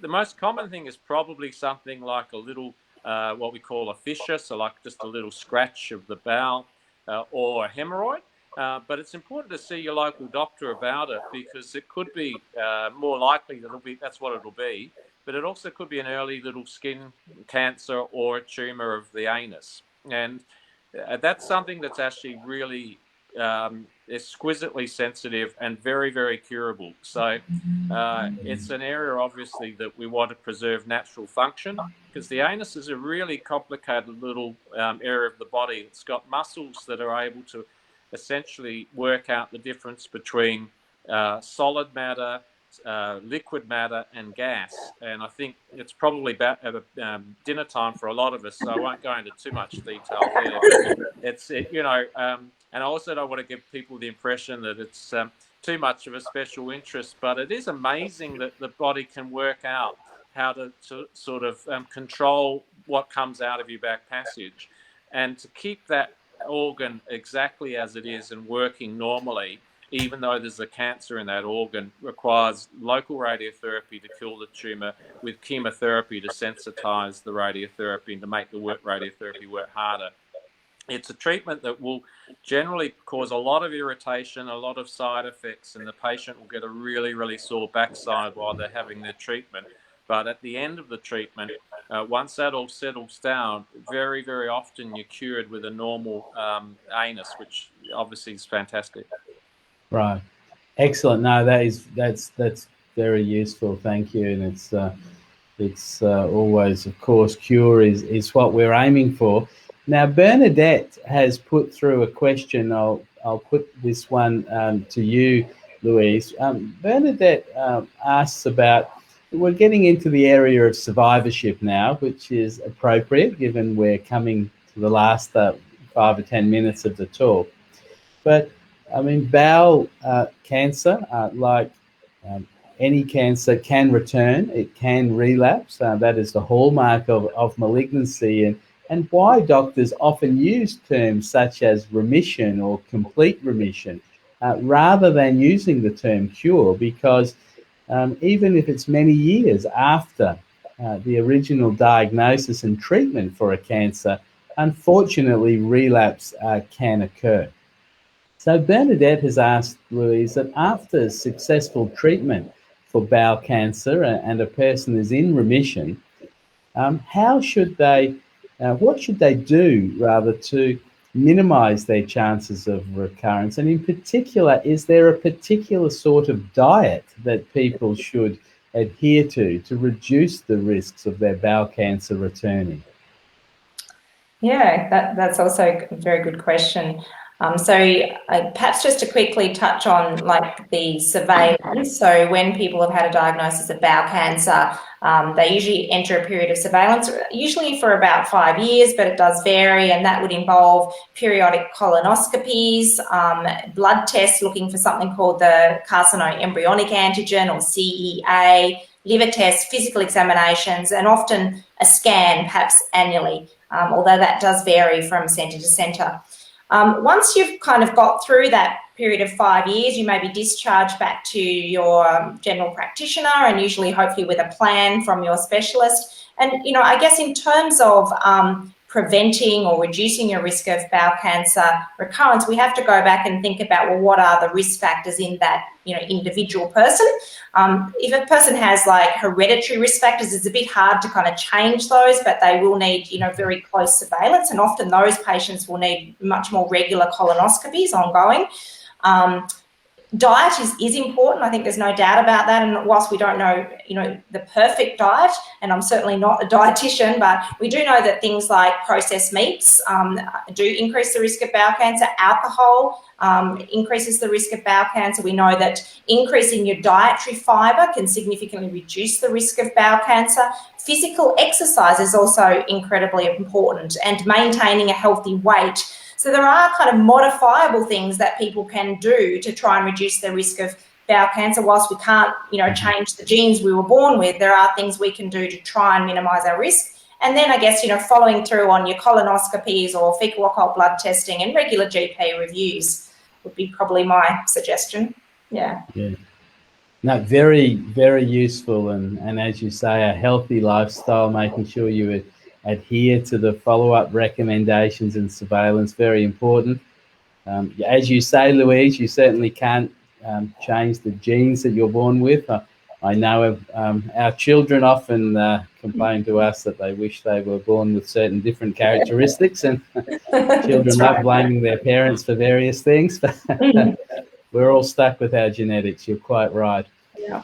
the most common thing is probably something like a little, what we call a fissure, so like just a little scratch of the bowel, or a hemorrhoid. But it's important to see your local doctor about it, because it could be more likely that that's what it'll be, but it also could be an early little skin cancer or a tumor of the anus. And that's something that's actually really exquisitely sensitive and very, very curable. So it's an area, obviously, that we want to preserve natural function, because the anus is a really complicated little area of the body. It's got muscles that are able to essentially work out the difference between solid matter, liquid matter, and gas. And I think it's probably about dinner time for a lot of us, so I won't go into too much detail there. But it's and I also don't want to give people the impression that it's too much of a special interest, but it is amazing that the body can work out how to sort of control what comes out of your back passage, and to keep that organ exactly as it is and working normally, even though there's a cancer in that organ, requires local radiotherapy to kill the tumor, with chemotherapy to sensitize the radiotherapy and to make the radiotherapy work harder. It's a treatment that will generally cause a lot of irritation, a lot of side effects, and the patient will get a really, really sore backside while they're having their treatment. But at the end of the treatment, once that all settles down, very, very often you're cured with a normal anus, which obviously is fantastic. Right. Excellent. No, that's very useful. Thank you. And it's always, of course, cure is what we're aiming for. Now, Bernadette has put through a question. I'll put this one to you, Louise. Bernadette asks about, we're getting into the area of survivorship now, which is appropriate given we're coming to the last 5 or 10 minutes of the talk. But I mean, bowel cancer, like any cancer, can return. It can relapse. That is the hallmark of malignancy, and why doctors often use terms such as remission or complete remission rather than using the term cure, because even if it's many years after the original diagnosis and treatment for a cancer, unfortunately, relapse can occur. So Bernadette has asked Louise that after successful treatment for bowel cancer and a person is in remission, what should they do rather to minimize their chances of recurrence? And in particular, is there a particular sort of diet that people should adhere to reduce the risks of their bowel cancer returning? Yeah, that's also a very good question. Perhaps just to quickly touch on like the surveillance. So when people have had a diagnosis of bowel cancer, they usually enter a period of surveillance, usually for about 5 years, but it does vary, and that would involve periodic colonoscopies, blood tests looking for something called the carcinoembryonic antigen or CEA, liver tests, physical examinations, and often a scan, perhaps annually, although that does vary from centre to centre. Once you've kind of got through that period of 5 years, you may be discharged back to your general practitioner, and usually hopefully with a plan from your specialist. And, I guess in terms of preventing or reducing your risk of bowel cancer recurrence, we have to go back and think about, well, what are the risk factors in that, individual person? If a person has like hereditary risk factors, it's a bit hard to kind of change those, but they will need, very close surveillance, and often those patients will need much more regular colonoscopies ongoing. Diet is important. I think there's no doubt about that. And whilst we don't know, the perfect diet, and I'm certainly not a dietitian, but we do know that things like processed meats do increase the risk of bowel cancer. Alcohol increases the risk of bowel cancer. We know that increasing your dietary fibre can significantly reduce the risk of bowel cancer. Physical exercise is also incredibly important, and maintaining a healthy weight. So there are kind of modifiable things that people can do to try and reduce the risk of bowel cancer. Whilst we can't, change the genes we were born with, there are things we can do to try and minimise our risk. And then I guess, following through on your colonoscopies or fecal occult blood testing and regular GP reviews would be probably my suggestion. Yeah. Yeah. No, very, very useful. And as you say, a healthy lifestyle, making sure you adhere to the follow-up recommendations and surveillance, very important. As you say, Louise, you certainly can't change the genes that you're born with. I know our children often complain to us that they wish they were born with certain different characteristics, and children love blaming their parents for various things, but we're all stuck with our genetics. You're quite right. Yeah.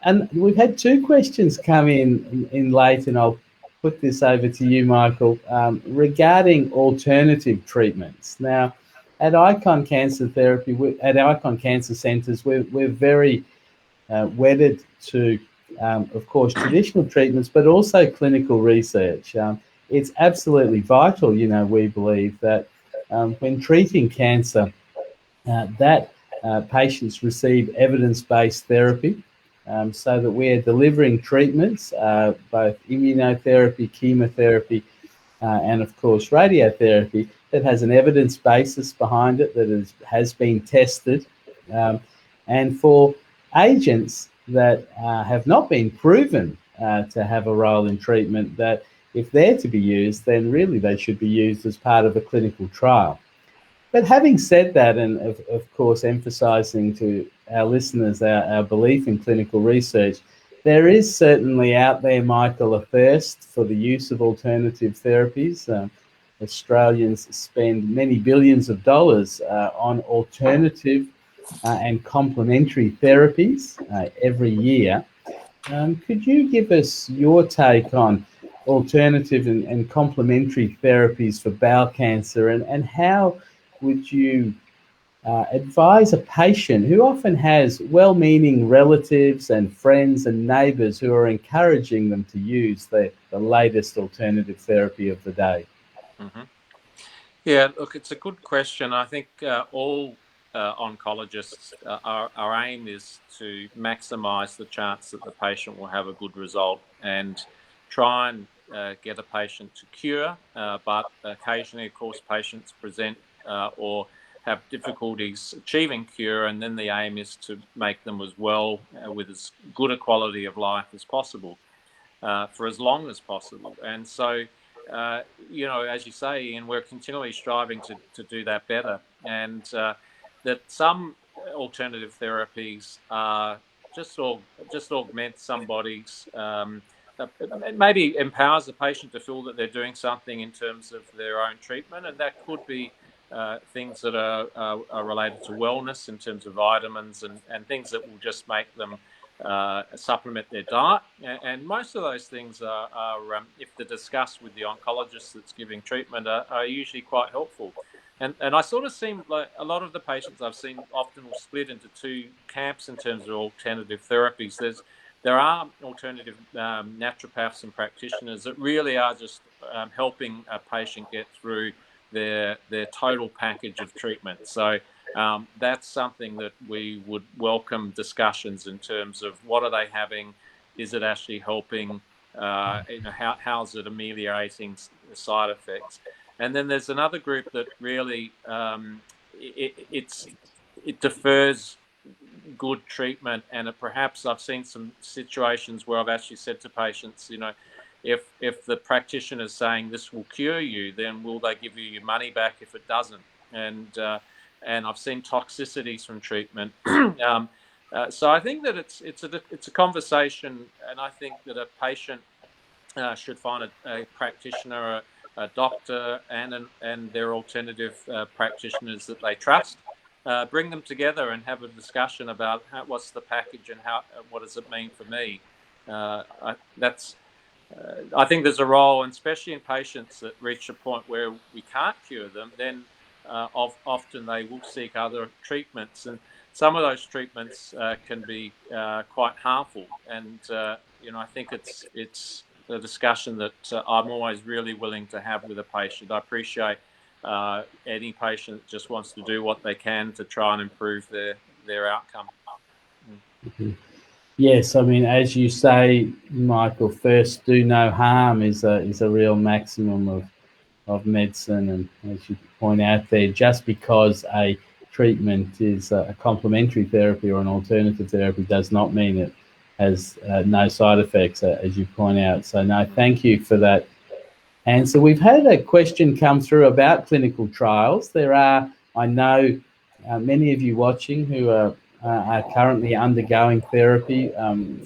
And we've had two questions come in late, and I'll put this over to you, Michael, regarding alternative treatments. Now, at Icon Cancer Therapy, at Icon Cancer Centres, we're very wedded to, of course, traditional treatments, but also clinical research. It's absolutely vital, we believe, that when treating cancer, that patients receive evidence-based therapy, so that we are delivering treatments, both immunotherapy, chemotherapy, and of course radiotherapy, that has an evidence basis behind it, that has been tested, and for agents that have not been proven to have a role in treatment, that if they're to be used, then really they should be used as part of a clinical trial. But having said that, and of course emphasising to our listeners our belief in clinical research, there is certainly out there, Michael, a thirst for the use of alternative therapies. Australians spend many billions of dollars on alternative and complementary therapies every year. Could you give us your take on alternative and complementary therapies for bowel cancer, and how would you advise a patient who often has well-meaning relatives and friends and neighbours who are encouraging them to use the latest alternative therapy of the day? Mm-hmm. Yeah, look, it's a good question. I think all oncologists, our aim is to maximise the chance that the patient will have a good result and try and get a patient to cure. But occasionally, of course, patients present or have difficulties achieving cure, and then the aim is to make them as well with as good a quality of life as possible for as long as possible. And so, as you say, Ian, we're continually striving to do that better, and that some alternative therapies just augment somebody's. Maybe empowers the patient to feel that they're doing something in terms of their own treatment, and that could be things that are related to wellness in terms of vitamins and things that will just make them supplement their diet. And most of those things are if they're discussed with the oncologist that's giving treatment, are usually quite helpful. And I sort of seem like a lot of the patients I've seen often will split into two camps in terms of alternative therapies. There are alternative naturopaths and practitioners that really are just helping a patient get through their total package of treatment. So that's something that we would welcome discussions in terms of what are they having, is it actually helping, how's it ameliorating the side effects. And then there's another group that really it defers good treatment, and perhaps I've seen some situations where I've actually said to patients, if the practitioner is saying this will cure you, then will they give you your money back if it doesn't? And I've seen toxicities from treatment. So I think that it's a conversation, and I think that a patient should find a practitioner, a doctor, and their alternative practitioners that they trust. Bring them together and have a discussion about what's the package and what does it mean for me. I think there's a role, and especially in patients that reach a point where we can't cure them, then often they will seek other treatments, and some of those treatments can be quite harmful. And I think it's a discussion that I'm always really willing to have with a patient. I appreciate any patient that just wants to do what they can to try and improve their outcome. Mm-hmm. Yes, I mean, as you say, Michael, first do no harm is a real maximum of medicine, and as you point out there, just because a treatment is a complementary therapy or an alternative therapy does not mean it has no side effects, as you point out. So no, thank you for that answer. We've had a question come through about clinical trials. There are, I know, many of you watching who are currently undergoing therapy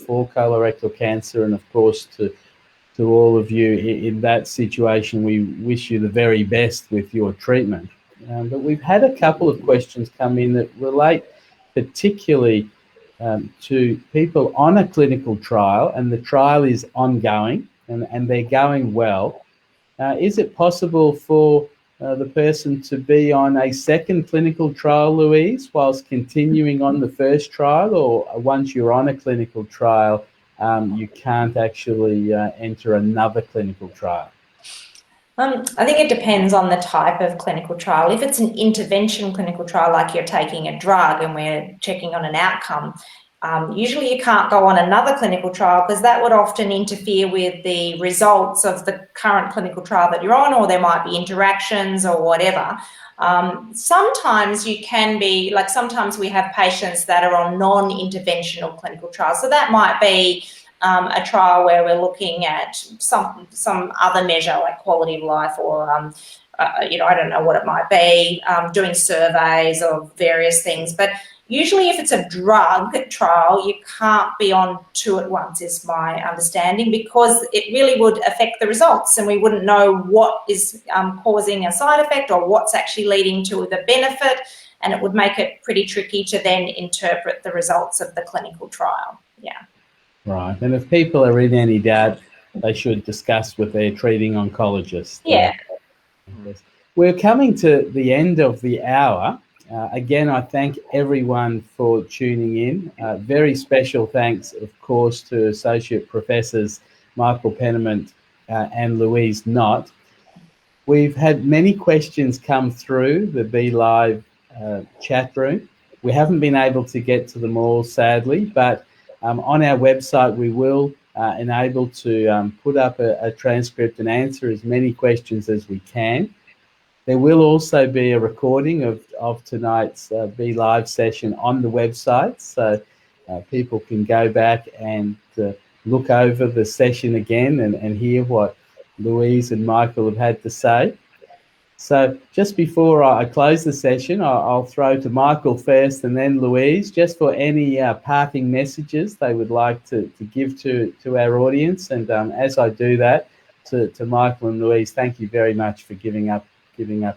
for colorectal cancer, and of course to all of you in that situation, we wish you the very best with your treatment. But we've had a couple of questions come in that relate particularly to people on a clinical trial, and the trial is ongoing and they're going well. Is it possible for the person to be on a second clinical trial, Louise, whilst continuing on the first trial, or once you're on a clinical trial, you can't actually enter another clinical trial? I think it depends on the type of clinical trial. If it's an intervention clinical trial, like you're taking a drug and we're checking on an outcome, usually you can't go on another clinical trial because that would often interfere with the results of the current clinical trial that you're on, or there might be interactions or whatever. Sometimes you can be, like sometimes we have patients that are on non-interventional clinical trials. So that might be a trial where we're looking at some other measure like quality of life, or I don't know what it might be, doing surveys of various things. But usually if it's a drug trial, you can't be on two at once, is my understanding, because it really would affect the results and we wouldn't know what is causing a side effect or what's actually leading to the benefit, and it would make it pretty tricky to then interpret the results of the clinical trial. Yeah. Right. And if people are in any doubt, they should discuss with their treating oncologist. Yeah. We're coming to the end of the hour. Again, I thank everyone for tuning in. Very special thanks, of course, to Associate Professors Michael Penniman and Louise Knott. We've had many questions come through the Be Live chat room. We haven't been able to get to them all, sadly, but on our website we will enable to put up a transcript and answer as many questions as we can. There will also be a recording of tonight's Be Live session on the website, so people can go back and look over the session again and hear what Louise and Michael have had to say. So just before I close the session, I'll throw to Michael first and then Louise, just for any parting messages they would like to give to our audience. And as I do that, to Michael and Louise, thank you very much for giving up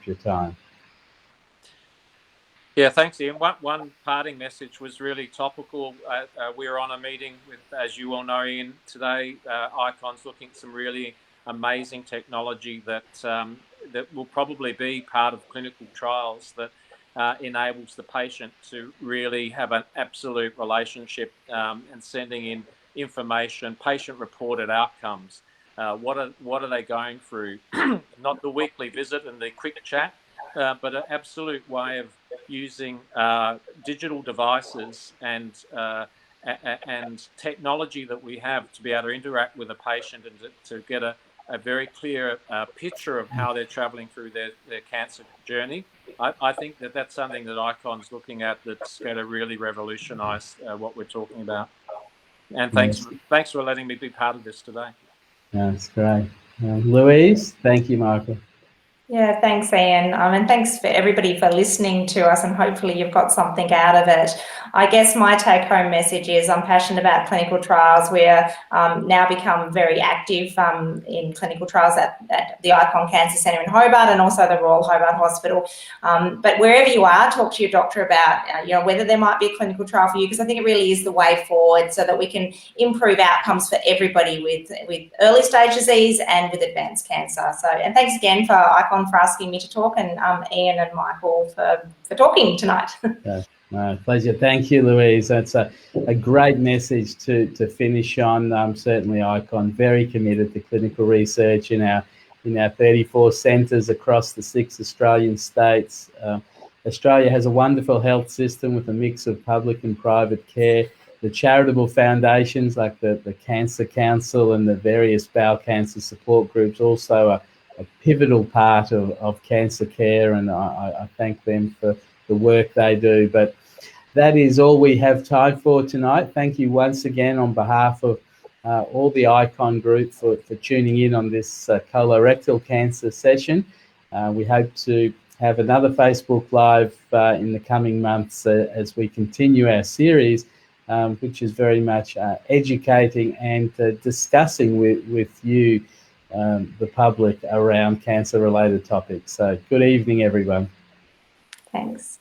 your time. Yeah, thanks, Ian. One parting message was really topical. We were on a meeting with, as you all know, Ian, today. ICON's looking at some really amazing technology that will probably be part of clinical trials that enables the patient to really have an absolute relationship and sending in information, patient-reported outcomes. What are they going through? Not the weekly visit and the quick chat, but an absolute way of using digital devices and technology that we have to be able to interact with a patient and to get a very clear picture of how they're traveling through their cancer journey. I think that's something that ICON's looking at that's going to really revolutionise what we're talking about. And thanks for letting me be part of this today. That's great. Louise, thank you, Michael. Yeah, thanks, Ian. And thanks for everybody for listening to us, and hopefully you've got something out of it. I guess my take-home message is I'm passionate about clinical trials. We're now become very active in clinical trials at the ICON Cancer Centre in Hobart and also the Royal Hobart Hospital. But wherever you are, talk to your doctor about whether there might be a clinical trial for you, because I think it really is the way forward so that we can improve outcomes for everybody with early stage disease and with advanced cancer. So, and thanks again for ICON for asking me to talk, and Ian and Michael for talking tonight. My pleasure. Thank you, Louise. That's a great message to finish on. Certainly ICON very committed to clinical research in our 34 centres across the 6 Australian states. Australia has a wonderful health system with a mix of public and private care. the charitable foundations like the Cancer Council and the various bowel cancer support groups also are a pivotal part of cancer care, and I thank them for the work they do. But that is all we have time for tonight. Thank you once again on behalf of all the ICON group for tuning in on this colorectal cancer session. We hope to have another Facebook Live in the coming months as we continue our series, which is very much educating and discussing with you, the public, around cancer-related topics. So good evening, everyone. Thanks.